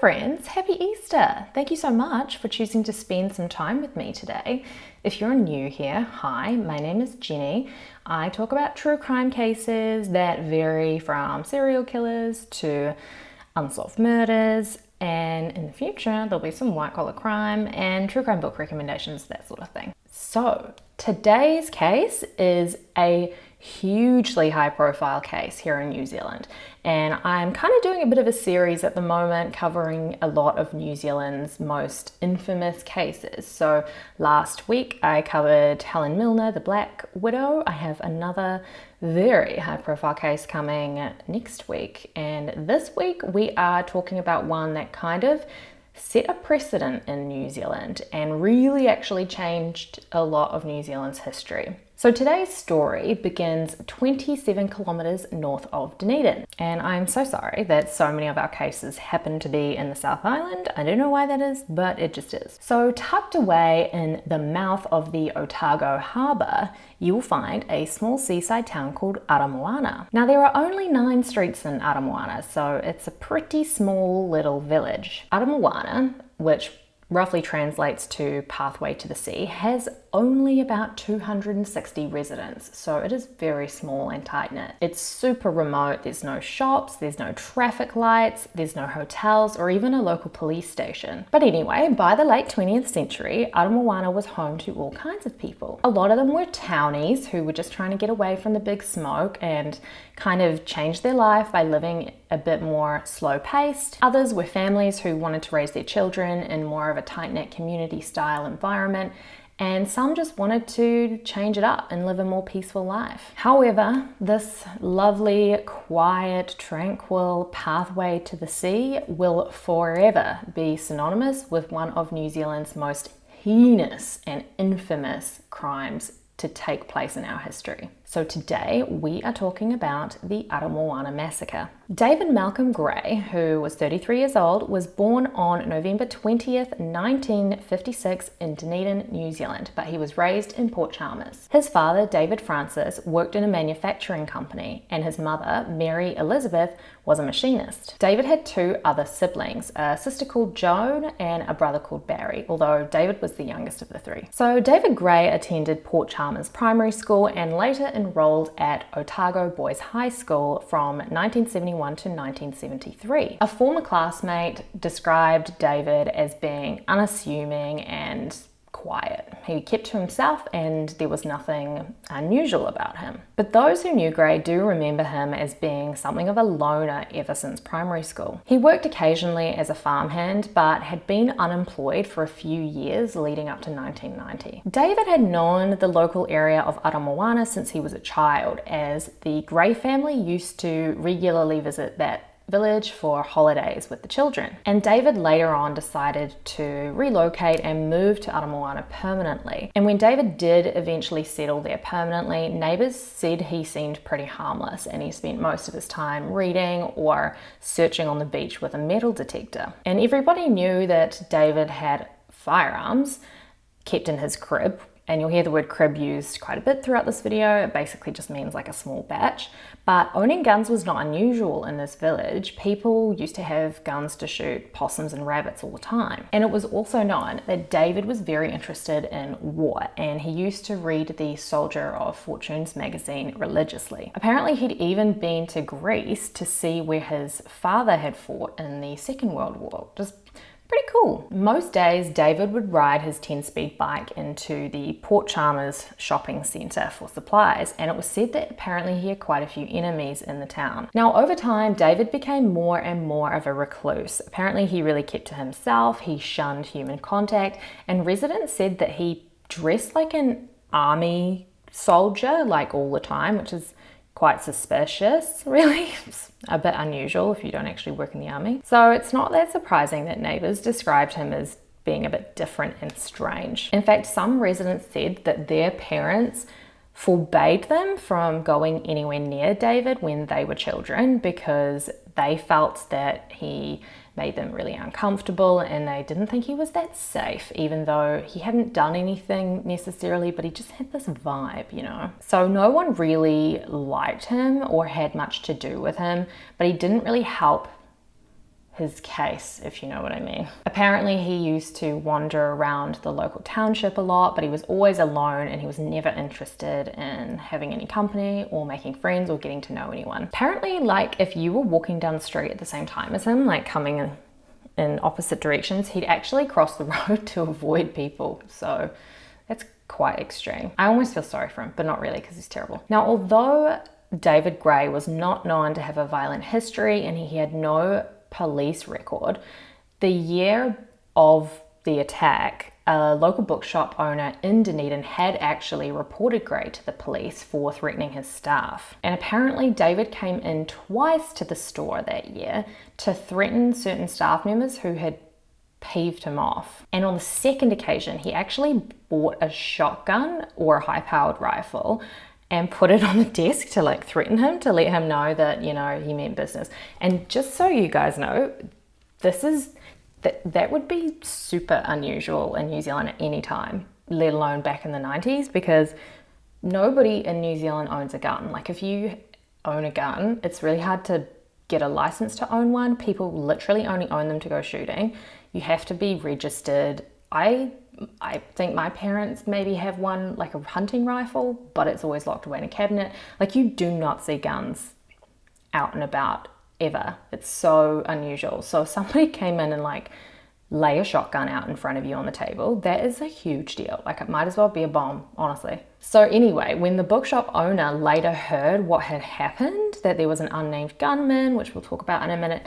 friends, happy Easter! Thank you so much for choosing to spend some time with me today. If you're new here, hi, my name is Jenny. I talk about true crime cases that vary from serial killers to unsolved murders, and in the future there'll be some white collar crime and true crime book recommendations, that sort of thing. So today's case is a hugely high profile case here in New Zealand, and I'm kind of doing a bit of a series at the moment covering a lot of New Zealand's most infamous cases. So last week I covered Helen Milner, the Black Widow. I have another very high profile case coming next week, and this week we are talking about one that kind of set a precedent in New Zealand and really actually changed a lot of New Zealand's history. So today's story begins 27 kilometres north of Dunedin, and I'm so sorry that so many of our cases happen to be in the South Island. I don't know why that is, but it just is. So tucked away in the mouth of the Otago harbour, you will find a small seaside town called Aramoana. Now there are only 9 streets in Aramoana, so it's a pretty small little village. Aramoana, which roughly translates to pathway to the sea, has only about 260 residents, so it is very small and tight-knit. It's super remote. There's no shops, there's no traffic lights, there's no hotels or even a local police station. But anyway, by the late 20th century, Aramoana was home to all kinds of people. A lot of them were townies who were just trying to get away from the big smoke and kind of change their life by living a bit more slow-paced. Others were families who wanted to raise their children in more of a tight-knit community-style environment, and some just wanted to change it up and live a more peaceful life. However, this lovely, quiet, tranquil pathway to the sea will forever be synonymous with one of New Zealand's most heinous and infamous crimes to take place in our history. So today we are talking about the Aramoana Massacre. David Malcolm Gray, who was 33 years old, was born on November 20th, 1956 in Dunedin, New Zealand, but he was raised in Port Chalmers. His father, David Francis, worked in a manufacturing company, and his mother, Mary Elizabeth, was a machinist. David had 2 other siblings, a sister called Joan and a brother called Barry, although David was the youngest of the 3. So David Gray attended Port Chalmers Primary School and later enrolled at Otago Boys High School from 1971 to 1973. A former classmate described David as being unassuming and quiet. He kept to himself and there was nothing unusual about him. But those who knew Gray do remember him as being something of a loner ever since primary school. He worked occasionally as a farmhand but had been unemployed for a few years leading up to 1990. David had known the local area of Aramoana since he was a child, as the Gray family used to regularly visit that village for holidays with the children. And David later on decided to relocate and move to Aramoana permanently. And when David did eventually settle there permanently, neighbours said he seemed pretty harmless, and he spent most of his time reading or searching on the beach with a metal detector. And everybody knew that David had firearms kept in his crib. And you'll hear the word crib used quite a bit throughout this video. It basically just means like a small batch. But owning guns was not unusual in this village. People used to have guns to shoot possums and rabbits all the time. And it was also known that David was very interested in war, and he used to read the Soldier of Fortunes magazine religiously. Apparently he'd even been to Greece to see where his father had fought in the Second World War. Just pretty cool. Most days, David would ride his 10-speed bike into the Port Chalmers shopping centre for supplies, and it was said that apparently he had quite a few enemies in the town. Now, over time, David became more and more of a recluse. Apparently, he really kept to himself, he shunned human contact, and residents said that he dressed like an army soldier, like all the time, which is quite suspicious, really. It's a bit unusual if you don't actually work in the army. So it's not that surprising that neighbours described him as being a bit different and strange. In fact, some residents said that their parents forbade them from going anywhere near David when they were children because they felt that he made them really uncomfortable and they didn't think he was that safe, even though he hadn't done anything necessarily, but he just had this vibe, you know. So no one really liked him or had much to do with him, but he didn't really help his case, if you know what I mean. Apparently he used to wander around the local township a lot, but he was always alone and he was never interested in having any company or making friends or getting to know anyone. Apparently, like, if you were walking down the street at the same time as him, like coming in opposite directions, he'd actually cross the road to avoid people. So that's quite extreme. I almost feel sorry for him, but not really, because he's terrible. Now, although David Gray was not known to have a violent history and he had no police record, the year of the attack, a local bookshop owner in Dunedin had actually reported Gray to the police for threatening his staff. And apparently David came in twice to the store that year to threaten certain staff members who had peeved him off. And on the second occasion, he actually bought a shotgun or a high-powered rifle and put it on the desk to like threaten him, to let him know that, you know, he meant business. And just so you guys know, that would be super unusual in New Zealand at any time, let alone back in the 90s, because nobody in New Zealand owns a gun. Like, if you own a gun, it's really hard to get a license to own one. People literally only own them to go shooting. You have to be registered. I think my parents maybe have one, like a hunting rifle, but it's always locked away in a cabinet. Like, you do not see guns out and about ever. It's so unusual. So if somebody came in and like lay a shotgun out in front of you on the table, that is a huge deal. Like, it might as well be a bomb, honestly. So anyway, when the bookshop owner later heard what had happened, that there was an unnamed gunman, which we'll talk about in a minute,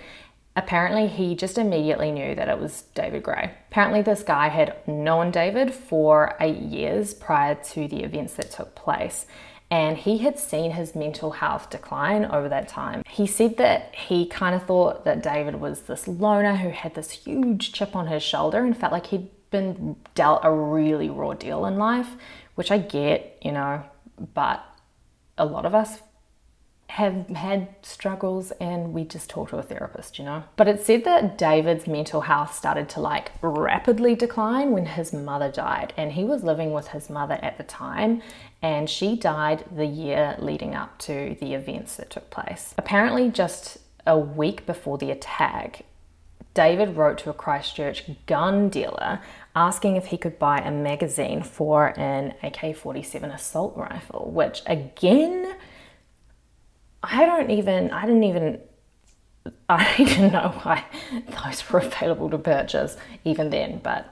apparently he just immediately knew that it was David Gray. Apparently this guy had known David for 8 years prior to the events that took place, and he had seen his mental health decline over that time. He said that he kind of thought that David was this loner who had this huge chip on his shoulder and felt like he'd been dealt a really raw deal in life, which I get, you know, but a lot of us have had struggles and we just talk to a therapist, you know. But it said that David's mental health started to like rapidly decline when his mother died, and he was living with his mother at the time, and she died the year leading up to the events that took place. Apparently just a week before the attack, David wrote to a Christchurch gun dealer asking if he could buy a magazine for an AK-47 assault rifle, which again, I don't even know why those were available to purchase even then, but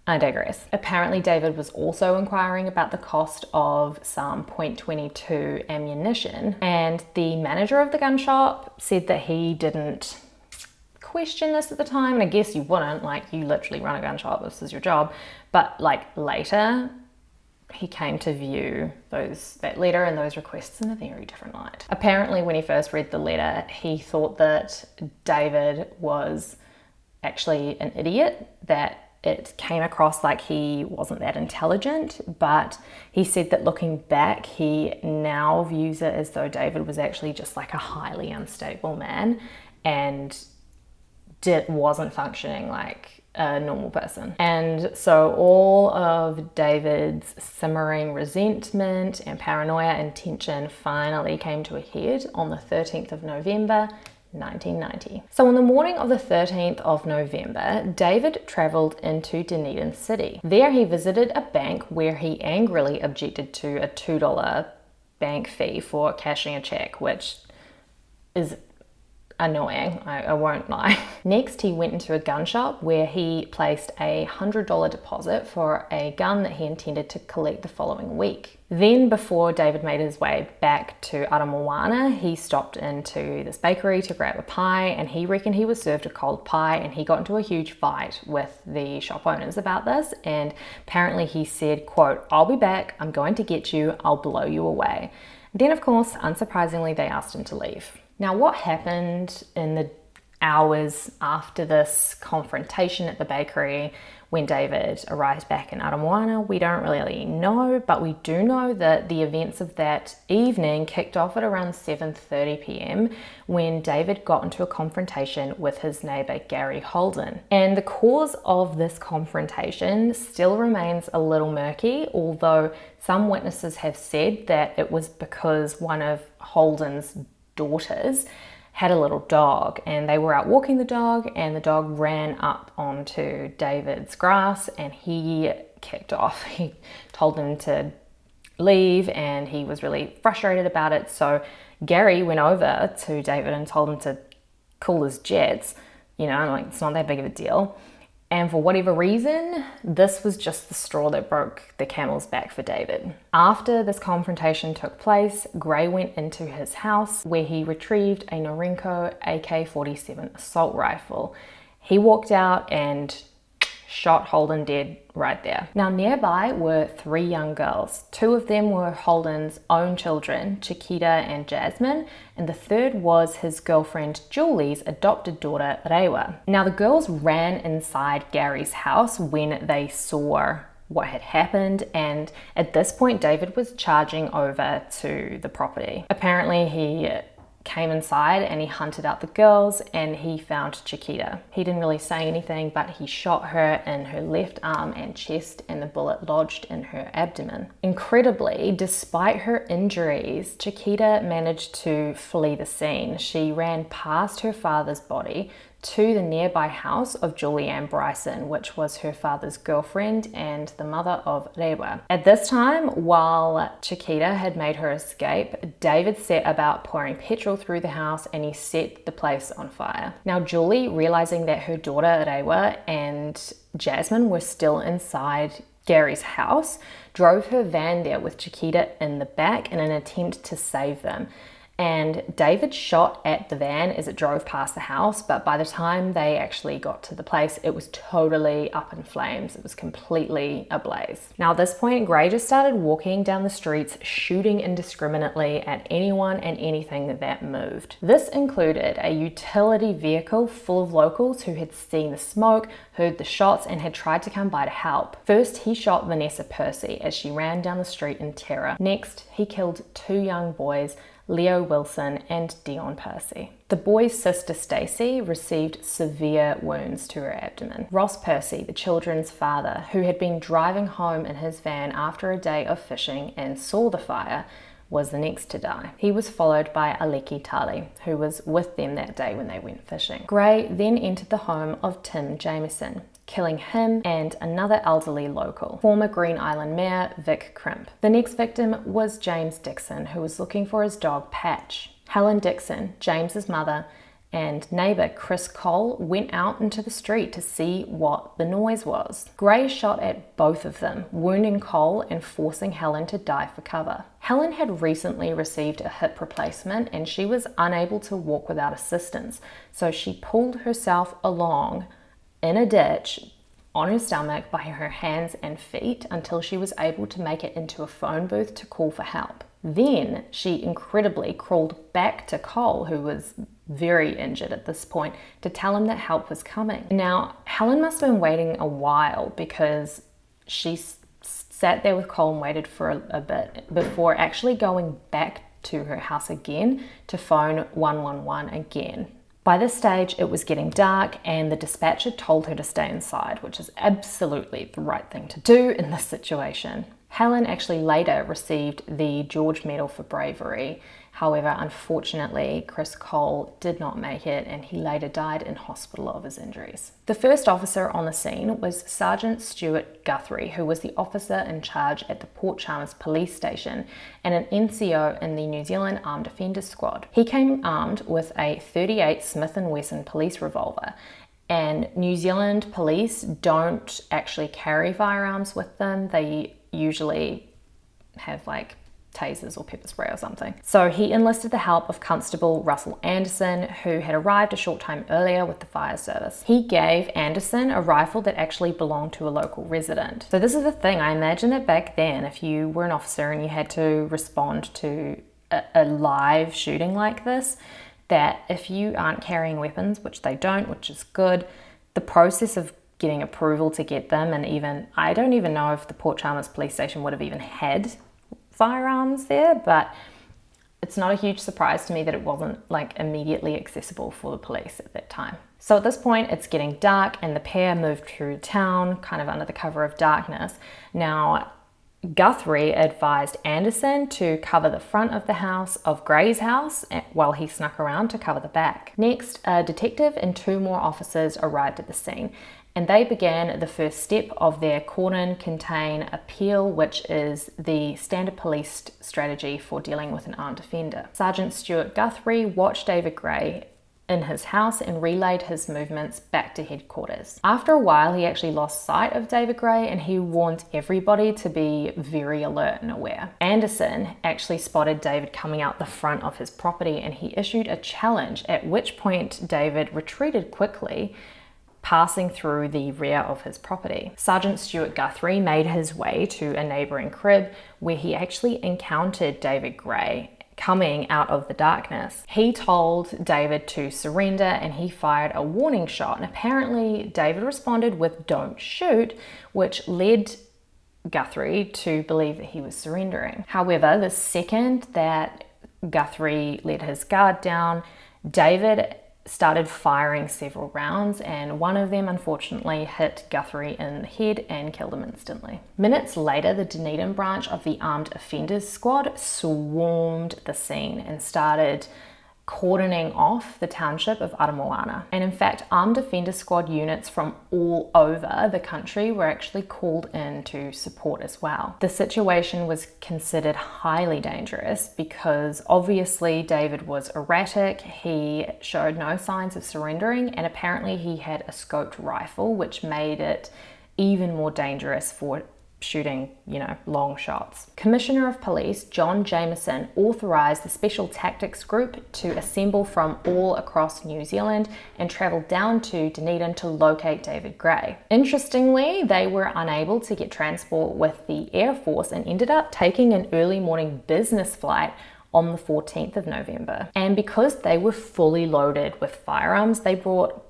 I digress. Apparently David was also inquiring about the cost of some .22 ammunition, and the manager of the gun shop said that he didn't question this at the time, and I guess you wouldn't, like, you literally run a gun shop, this is your job, but like later he came to view that letter and those requests in a very different light. Apparently when he first read the letter, he thought that David was actually an idiot, that it came across like he wasn't that intelligent, but he said that looking back, he now views it as though David was actually just like a highly unstable man and wasn't functioning like a normal person. And so all of David's simmering resentment and paranoia and tension finally came to a head on the 13th of November 1990. So on the morning of the 13th of November, David travelled into Dunedin City. There he visited a bank where he angrily objected to a $2 bank fee for cashing a check, which is annoying, I won't lie. Next, he went into a gun shop where he placed a $100 deposit for a gun that he intended to collect the following week. Then, before David made his way back to Aramoana, he stopped into this bakery to grab a pie, and he reckoned he was served a cold pie, and he got into a huge fight with the shop owners about this, and apparently he said, quote, "I'll be back, I'm going to get you, I'll blow you away." Then, of course, unsurprisingly, they asked him to leave. Now, what happened in the hours after this confrontation at the bakery when David arrived back in Aramoana, we don't really know, but we do know that the events of that evening kicked off at around 7:30 p.m. when David got into a confrontation with his neighbour Gary Holden. And the cause of this confrontation still remains a little murky, although some witnesses have said that it was because one of Holden's daughters had a little dog, and they were out walking the dog, and the dog ran up onto David's grass and he kicked off. He told him to leave and he was really frustrated about it. So Gary went over to David and told him to cool his jets. Like, it's not that big of a deal. And for whatever reason, this was just the straw that broke the camel's back for David. After this confrontation took place, Gray went into his house where he retrieved a Norinco AK-47 assault rifle. He walked out and shot Holden dead right there. Now, nearby were 3 young girls. 2 of them were Holden's own children, Chiquita and Jasmine, and the third was his girlfriend Julie's adopted daughter, Rewa. Now, the girls ran inside Gary's house when they saw what had happened, and at this point David was charging over to the property. Apparently he came inside and he hunted out the girls and he found Chiquita. He didn't really say anything, but he shot her in her left arm and chest, and the bullet lodged in her abdomen. Incredibly, despite her injuries, Chiquita managed to flee the scene. She ran past her father's body to the nearby house of Julianne Bryson, which was her father's girlfriend and the mother of Rewa. At this time, while Chiquita had made her escape, David set about pouring petrol through the house and he set the place on fire. Now, Julie, realizing that her daughter Rewa and Jasmine were still inside Gary's house, drove her van there with Chiquita in the back in an attempt to save them. And David shot at the van as it drove past the house, but by the time they actually got to the place, it was totally up in flames. It was completely ablaze. Now, at this point, Gray just started walking down the streets, shooting indiscriminately at anyone and anything that moved. This included a utility vehicle full of locals who had seen the smoke, heard the shots, and had tried to come by to help. First, he shot Vanessa Percy as she ran down the street in terror. Next, he killed 2 young boys, Leo Wilson and Dion Percy. The boy's sister Stacy received severe wounds to her abdomen. Ross Percy, the children's father, who had been driving home in his van after a day of fishing and saw the fire, was the next to die. He was followed by Aleki Tali, who was with them that day when they went fishing. Gray then entered the home of Tim Jameson, killing him and another elderly local, former Green Island Mayor Vic Crimp. The next victim was James Dixon, who was looking for his dog Patch. Helen Dixon, James's mother, and neighbor Chris Cole went out into the street to see what the noise was. Gray shot at both of them, wounding Cole and forcing Helen to dive for cover. Helen had recently received a hip replacement and she was unable to walk without assistance, so she pulled herself along in a ditch on her stomach by her hands and feet until she was able to make it into a phone booth to call for help. Then she incredibly crawled back to Cole, who was very injured at this point, to tell him that help was coming. Now, Helen must have been waiting a while because she sat there with Cole and waited for a bit before actually going back to her house again to phone 111 again. By this stage, it was getting dark and the dispatcher told her to stay inside, which is absolutely the right thing to do in this situation. Helen actually later received the George Medal for bravery. However, unfortunately, Chris Cole did not make it and he later died in hospital of his injuries. The first officer on the scene was Sergeant Stuart Guthrie, who was the officer in charge at the Port Chalmers police station and an NCO in the New Zealand Armed Defenders Squad. He came armed with a .38 Smith & Wesson police revolver. And New Zealand police don't actually carry firearms with them. They usually have like tasers or pepper spray or something. So he enlisted the help of Constable Russell Anderson, who had arrived a short time earlier with the fire service. He gave Anderson a rifle that actually belonged to a local resident. So this is the thing, I imagine that back then, if you were an officer and you had to respond to a live shooting like this, that if you aren't carrying weapons, which they don't, which is good, the process of getting approval to get them, and even, I don't even know if the Port Chalmers police station would have even had firearms there, but it's not a huge surprise to me that it wasn't like immediately accessible for the police at that time. So at this point, it's getting dark and the pair moved through town, kind of under the cover of darkness. Now, Guthrie advised Anderson to cover the front of the house of Gray's house while he snuck around to cover the back. Next, a detective and 2 more officers arrived at the scene, and they began the first step of their cordon contain appeal, which is the standard police strategy for dealing with an armed offender. Sergeant Stuart Guthrie watched David Gray in his house and relayed his movements back to headquarters. After a while, he actually lost sight of David Gray and he warned everybody to be very alert and aware. Anderson actually spotted David coming out the front of his property and he issued a challenge, at which point David retreated quickly, passing through the rear of his property. Sergeant Stuart Guthrie made his way to a neighboring crib where he actually encountered David Gray coming out of the darkness. He told David to surrender and he fired a warning shot, and apparently David responded with "don't shoot," which led Guthrie to believe that he was surrendering. However, the second that Guthrie let his guard down, David started firing several rounds, and one of them unfortunately hit Guthrie in the head and killed him instantly. Minutes later, the Dunedin branch of the Armed Offenders Squad swarmed the scene and started cordoning off the township of Aramoana. And in fact, Armed Offender Squad units from all over the country were actually called in to support as well. The situation was considered highly dangerous because obviously David was erratic, he showed no signs of surrendering, and apparently he had a scoped rifle, which made it even more dangerous for shooting, long shots. Commissioner of Police John Jameson authorised the Special Tactics Group to assemble from all across New Zealand and travel down to Dunedin to locate David Gray. Interestingly, they were unable to get transport with the Air Force and ended up taking an early morning business flight on the 14th of November. And because they were fully loaded with firearms, they brought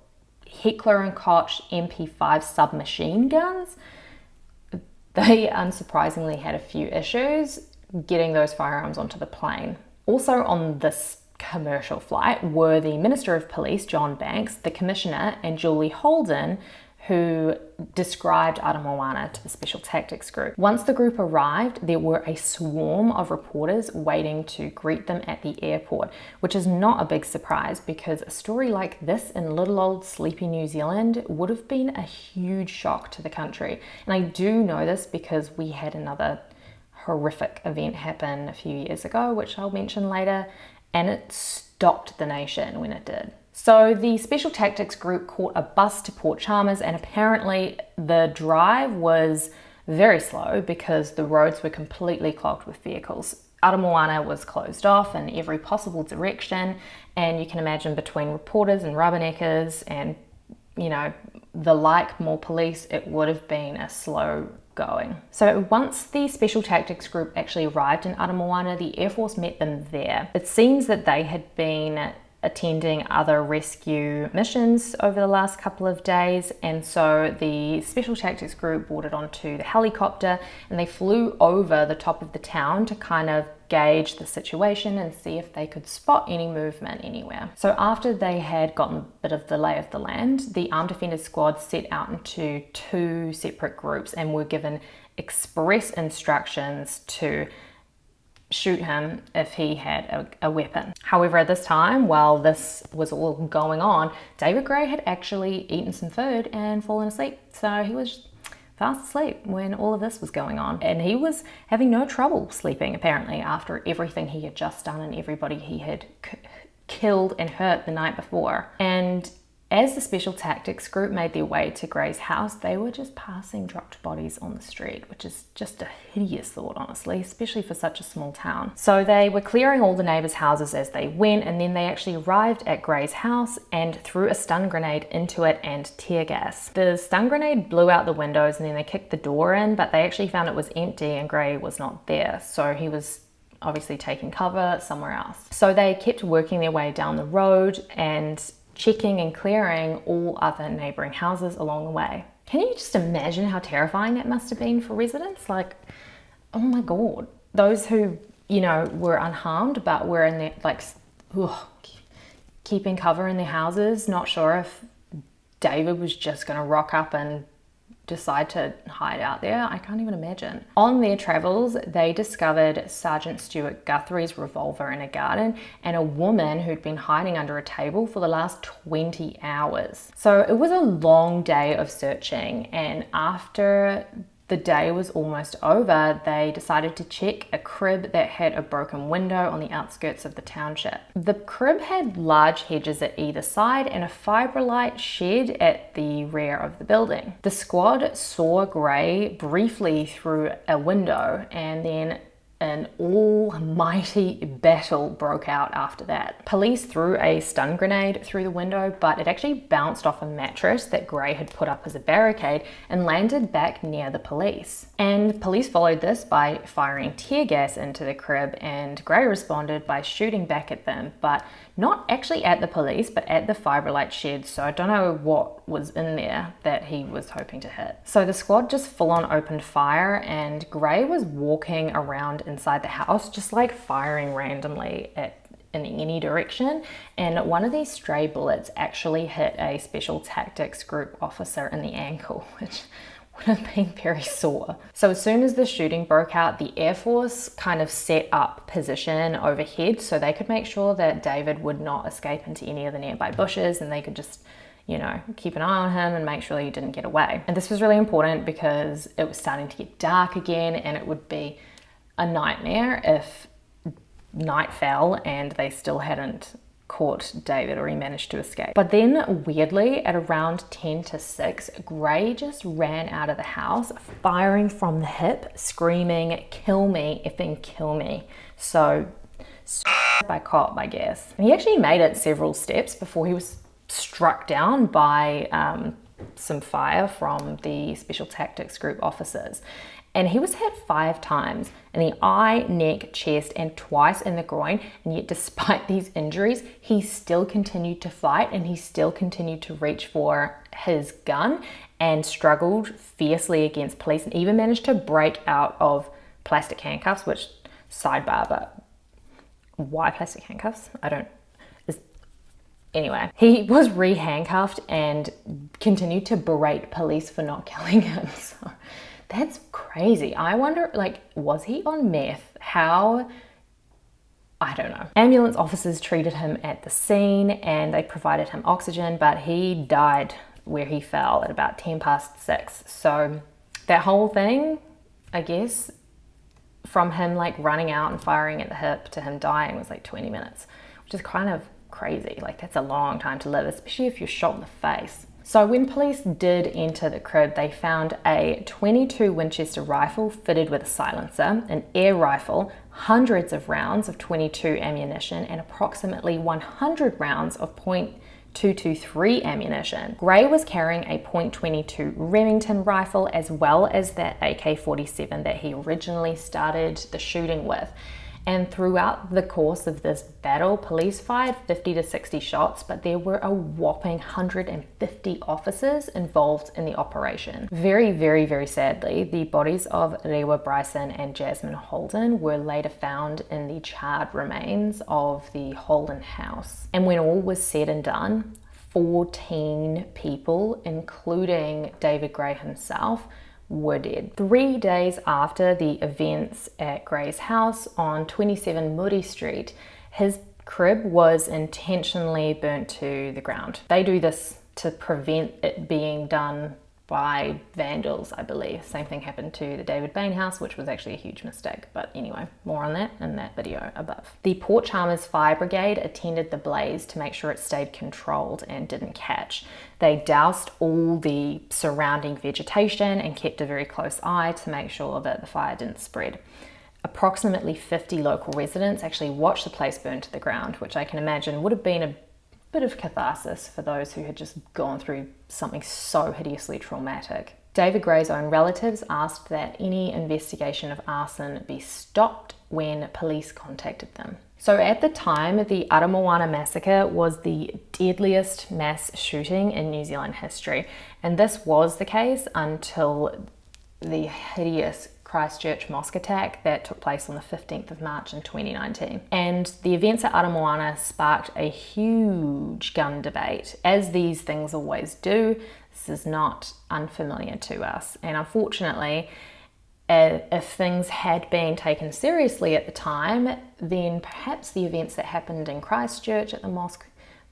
Heckler & Koch MP5 submachine guns. They unsurprisingly had a few issues getting those firearms onto the plane. Also on this commercial flight were the Minister of Police, John Banks, the Commissioner, and Julie Holden, who described Aramoana to the Special Tactics Group. Once the group arrived, there were a swarm of reporters waiting to greet them at the airport, which is not a big surprise because a story like this in little old sleepy New Zealand would have been a huge shock to the country. And I do know this because we had another horrific event happen a few years ago, which I'll mention later, and it stopped the nation when it did. So the Special Tactics Group caught a bus to Port Chalmers, and apparently the drive was very slow because the roads were completely clogged with vehicles. Aramoana was closed off in every possible direction, and you can imagine between reporters and rubberneckers and, the like, more police, it would have been a slow going. So once the Special Tactics Group actually arrived in Aramoana, the Air Force met them there. It seems that they had been attending other rescue missions over the last couple of days, and so the Special Tactics Group boarded onto the helicopter and they flew over the top of the town to kind of gauge the situation and see if they could spot any movement anywhere. So after they had gotten a bit of the lay of the land, the Armed Offenders Squad set out into 2 separate groups and were given express instructions to shoot him if he had a weapon. However, at this time, while this was all going on, David Gray had actually eaten some food and fallen asleep. So he was fast asleep when all of this was going on. And he was having no trouble sleeping, apparently, after everything he had just done and everybody he had killed and hurt the night before. And as the Special Tactics Group made their way to Gray's house, they were just passing dropped bodies on the street, which is just a hideous thought, honestly, especially for such a small town. So they were clearing all the neighbors' houses as they went, and then they actually arrived at Gray's house and threw a stun grenade into it and tear gas. The stun grenade blew out the windows and then they kicked the door in, but they actually found it was empty and Gray was not there. So he was obviously taking cover somewhere else. So they kept working their way down the road and checking and clearing all other neighboring houses along the way. Can you just imagine how terrifying that must have been for residents? Like, oh my God, those who, were unharmed but were in their, keeping cover in their houses, not sure if David was just going to rock up and decide to hide out there? I can't even imagine. On their travels, they discovered Sergeant Stuart Guthrie's revolver in a garden and a woman who'd been hiding under a table for the last 20 hours. So it was a long day of searching, and after the day was almost over, they decided to check a crib that had a broken window on the outskirts of the township. The crib had large hedges at either side and a fibrillite shed at the rear of the building. The squad saw Gray briefly through a window, and then an almighty battle broke out after that. Police threw a stun grenade through the window, but it actually bounced off a mattress that Gray had put up as a barricade and landed back near the police. And police followed this by firing tear gas into the crib, and Gray responded by shooting back at them, but not actually at the police, but at the fibrillite shed, so I don't know what was in there that he was hoping to hit. So the squad just full on opened fire, and Gray was walking around inside the house, just like firing randomly in any direction, and one of these stray bullets actually hit a special tactics group officer in the ankle, which would have been very sore. So as soon as the shooting broke out, the Air Force kind of set up position overhead so they could make sure that David would not escape into any of the nearby bushes, and they could just, you know, keep an eye on him and make sure he didn't get away. And this was really important because it was starting to get dark again, and it would be a nightmare if night fell and they still hadn't caught David or he managed to escape. But then weirdly, at around 10 to 6, Gray just ran out of the house, firing from the hip, screaming, "Kill me, effing kill me." So by cop, I guess. And he actually made it several steps before he was struck down by some fire from the Special Tactics Group officers. And he was hit 5 times in the eye, neck, chest, and twice in the groin. And yet despite these injuries, he still continued to fight, and he still continued to reach for his gun and struggled fiercely against police, and even managed to break out of plastic handcuffs, which, sidebar, but why plastic handcuffs? Anyway, he was re-handcuffed and continued to berate police for not killing him. So that's crazy. I wonder, like, was he on meth? How? I don't know. Ambulance officers treated him at the scene and they provided him oxygen, but he died where he fell at about 10 past 6. So that whole thing, I guess, from him like running out and firing at the hip to him dying was like 20 minutes, which is kind of crazy. Like, that's a long time to live, especially if you're shot in the face. So when police did enter the crib, they found a .22 Winchester rifle fitted with a silencer, an air rifle, hundreds of rounds of .22 ammunition, and approximately 100 rounds of .223 ammunition. Gray was carrying a .22 Remington rifle as well as that AK-47 that he originally started the shooting with. And throughout the course of this battle, police fired 50 to 60 shots, but there were a whopping 150 officers involved in the operation. Very, very, very sadly, the bodies of Rewa Bryson and Jasmine Holden were later found in the charred remains of the Holden house. And when all was said and done, 14 people, including David Gray himself, were dead. 3 days after the events at Gray's house on 27 Muri Street, his crib was intentionally burnt to the ground. They do this to prevent it being done by vandals, I believe. Same thing happened to the David Bain house, which was actually a huge mistake. But anyway, more on that in that video above. The Port Chalmers Fire Brigade attended the blaze to make sure it stayed controlled and didn't catch. They doused all the surrounding vegetation and kept a very close eye to make sure that the fire didn't spread. Approximately 50 local residents actually watched the place burn to the ground, which I can imagine would have been a bit of catharsis for those who had just gone through something so hideously traumatic. David Gray's own relatives asked that any investigation of arson be stopped when police contacted them. So at the time, the Aramoana Massacre was the deadliest mass shooting in New Zealand history, and this was the case until the hideous Christchurch mosque attack that took place on the 15th of March in 2019. And the events at Aramoana sparked a huge gun debate, as these things always do. This is not unfamiliar to us. And unfortunately, if things had been taken seriously at the time, then perhaps the events that happened in Christchurch at the mosque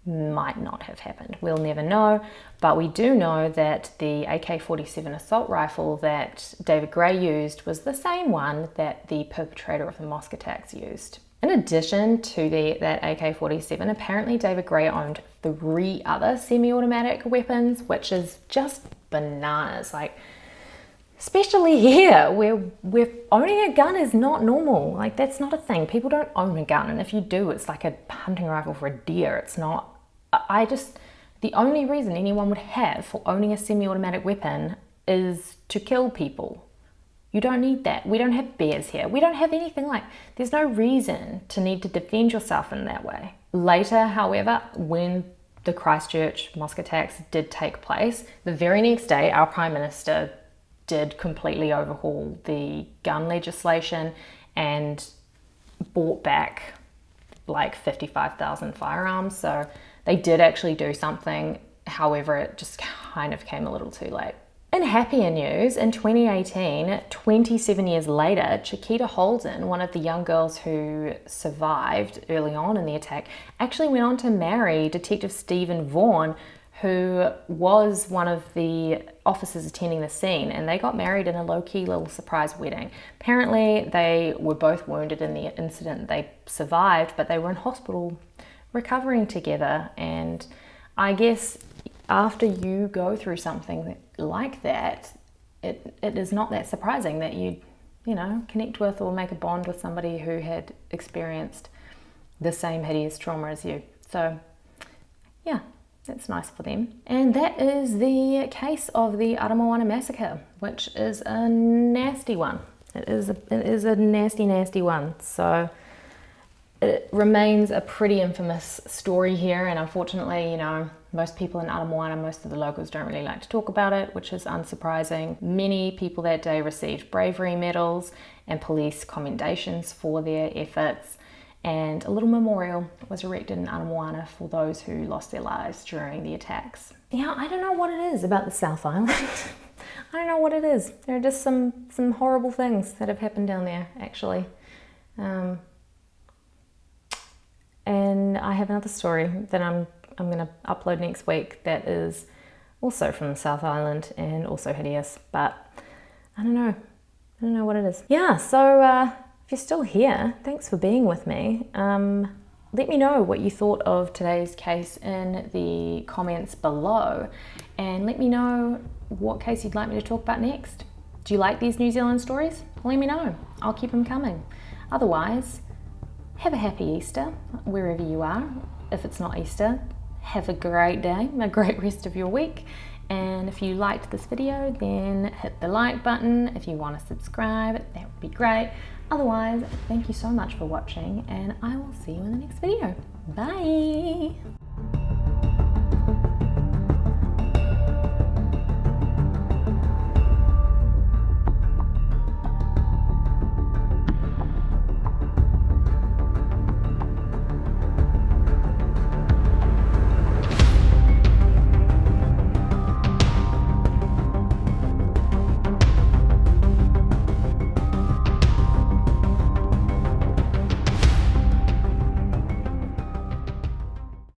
might not have happened. We'll never know, but we do know that the AK-47 assault rifle that David Gray used was the same one that the perpetrator of the mosque attacks used. In addition to that AK-47, apparently David Gray owned 3 other semi-automatic weapons, which is just bananas. Like, especially here, where owning a gun is not normal. Like, that's not a thing. People don't own a gun, and if you do, it's like a hunting rifle for a deer. It's not. The only reason anyone would have for owning a semi-automatic weapon is to kill people. You don't need that. We don't have bears here. We don't have anything like. There's no reason to need to defend yourself in that way. Later, however, when the Christchurch mosque attacks did take place, the very next day, our Prime Minister did completely overhaul the gun legislation and bought back like 55,000 firearms. So they did actually do something. However, it just kind of came a little too late. In happier news, in 2018, 27 years later, Chiquita Holden, one of the young girls who survived early on in the attack, actually went on to marry Detective Stephen Vaughan, who was one of the officers attending the scene, and they got married in a low-key little surprise wedding. Apparently, they were both wounded in the incident. They survived, but they were in hospital recovering together, and I guess after you go through something like that, it is not that surprising that you connect with or make a bond with somebody who had experienced the same hideous trauma as you. So yeah, that's nice for them. And that is the case of the Aramoana Massacre, which is a nasty one. It is a nasty, nasty one. So it remains a pretty infamous story here, and unfortunately, most people in Aramoana, most of the locals don't really like to talk about it, which is unsurprising. Many people that day received bravery medals and police commendations for their efforts, and a little memorial was erected in Aramoana for those who lost their lives during the attacks. Yeah, I don't know what it is about the South Island. I don't know what it is. There are just some horrible things that have happened down there, actually. And I have another story that I'm going to upload next week that is also from the South Island and also hideous, but I don't know what it is. Yeah, so if you're still here, thanks for being with me. Let me know what you thought of today's case in the comments below, and let me know what case you'd like me to talk about next. Do you like these New Zealand stories? Let me know. I'll keep them coming. Otherwise, have a happy Easter, wherever you are. If it's not Easter, have a great day, a great rest of your week. And if you liked this video, then hit the like button. If you want to subscribe, that would be great. Otherwise, thank you so much for watching, and I will see you in the next video. Bye!